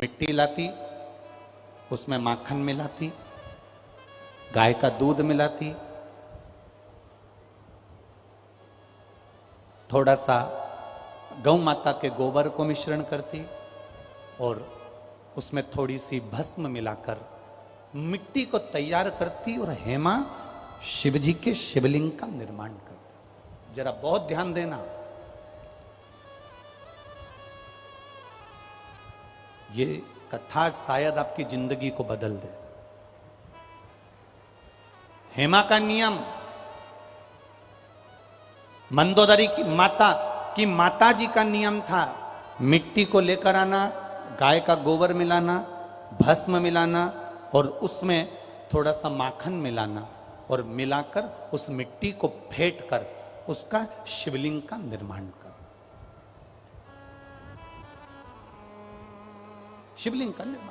मिट्टी लाती, उसमें माखन मिलाती, गाय का दूध मिलाती, थोड़ा सा गौ माता के गोबर को मिश्रण करती और उसमें थोड़ी सी भस्म मिलाकर मिट्टी को तैयार करती और हेमा शिवजी के शिवलिंग का निर्माण करती। जरा बहुत ध्यान देना, ये कथा शायद आपकी जिंदगी को बदल दे। हेमा का नियम मंदोदरी की माता जी का नियम था, मिट्टी को लेकर आना, गाय का गोबर मिलाना, भस्म मिलाना और उसमें थोड़ा सा माखन मिलाना और मिलाकर उस मिट्टी को फेंट कर उसका शिवलिंग का निर्माण कर, शिवलिंग का निर्माण।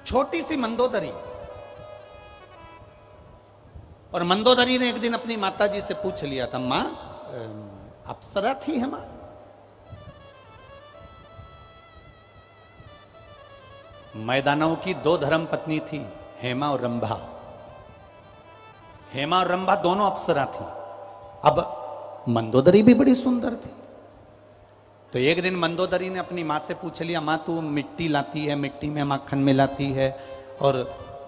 छोटी सी मंदोदरी, और मंदोदरी ने एक दिन अपनी माता जी से पूछ लिया था, मां अप्सरा थी हेमा? मैदानव की दो धर्म पत्नी थी, हेमा और रंभा। हेमा और रंभा दोनों अप्सरा थी। अब मंदोदरी भी बड़ी सुंदर थी। तो एक दिन मंदोदरी ने अपनी मां से पूछ लिया, मां तू मिट्टी लाती है, मिट्टी में माखन मिलाती है और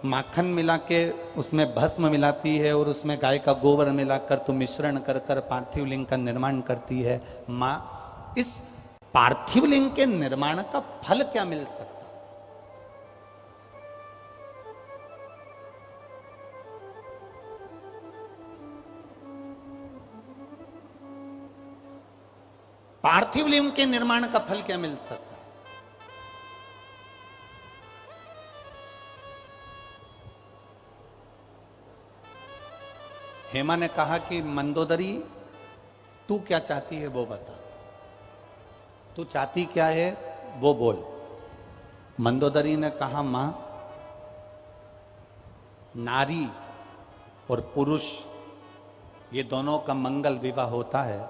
माखन मिला के उसमें भस्म मिलाती है और उसमें गाय का गोबर मिलाकर तू मिश्रण कर कर पार्थिव लिंग का निर्माण करती है। मां, इस पार्थिव लिंग के निर्माण का फल क्या मिल सकता? पार्थिव लिंग के निर्माण का फल क्या मिल सकता? हेमा ने कहा कि मंदोदरी तू क्या चाहती है वो बता, तू चाहती क्या है वो बोल। मंदोदरी ने कहा, मां नारी और पुरुष ये दोनों का मंगल विवाह होता है,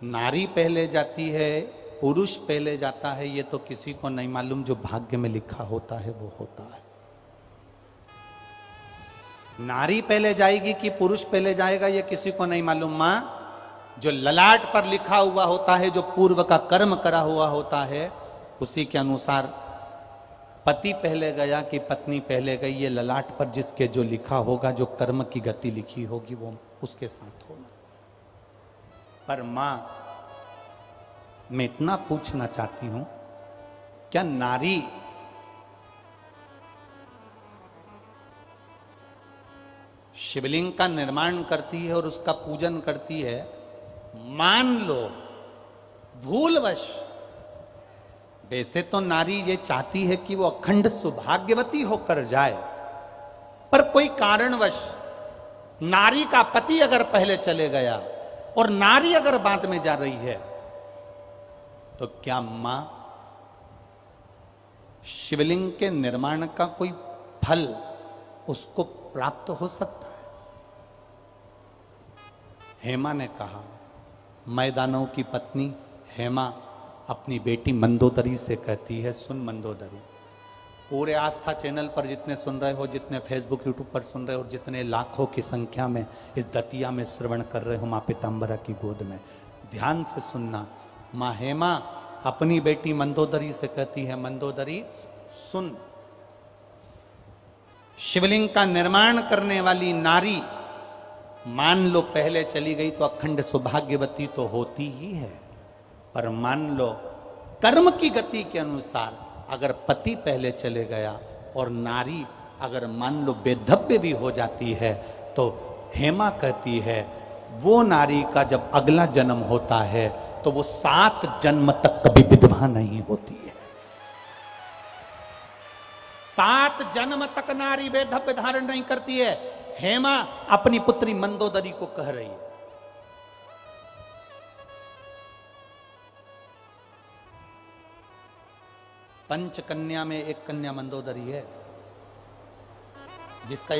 नारी पहले जाती है पुरुष पहले जाता है, ये तो किसी को नहीं मालूम, जो भाग्य में लिखा होता है वो होता है। नारी पहले जाएगी कि पुरुष पहले जाएगा ये किसी को नहीं मालूम। मां, जो ललाट पर लिखा हुआ होता है, जो पूर्व का कर्म करा हुआ होता है, उसी के अनुसार पति पहले गया कि पत्नी पहले गई, ये ललाट पर जिसके जो लिखा होगा, जो कर्म की गति लिखी होगी वो उसके साथ होगा। पर मां, मैं इतना पूछना चाहती हूं, क्या नारी शिवलिंग का निर्माण करती है और उसका पूजन करती है, मान लो भूलवश, वैसे तो नारी ये चाहती है कि वो अखंड सौभाग्यवती होकर जाए, पर कोई कारणवश नारी का पति अगर पहले चले गया और नारी अगर बाद में जा रही है, तो क्या मां शिवलिंग के निर्माण का कोई फल उसको प्राप्त हो सकता है? हेमा ने कहा, मैदानों की पत्नी हेमा अपनी बेटी मंदोदरी से कहती है, सुन मंदोदरी, पूरे आस्था चैनल पर जितने सुन रहे हो, जितने फेसबुक यूट्यूब पर सुन रहे हो, जितने लाखों की संख्या में इस दतिया में श्रवण कर रहे हो मां पीतांबरा की गोद में, ध्यान से सुनना। मां हेमा अपनी बेटी मंदोदरी से कहती है, मंदोदरी सुन, शिवलिंग का निर्माण करने वाली नारी मान लो पहले चली गई तो अखंड सौभाग्यवती तो होती ही है, पर मान लो कर्म की गति के अनुसार अगर पति पहले चले गया और नारी अगर मान लो बेधव्य भी हो जाती है, तो हेमा कहती है वो नारी का जब अगला जन्म होता है तो वो 7 जन्म तक कभी विधवा नहीं होती है। 7 जन्म तक नारी वेधव्य धारण नहीं करती है। हेमा अपनी पुत्री मंदोदरी को कह रही है। पंच कन्या में एक कन्या मंदोदरी है, जिसका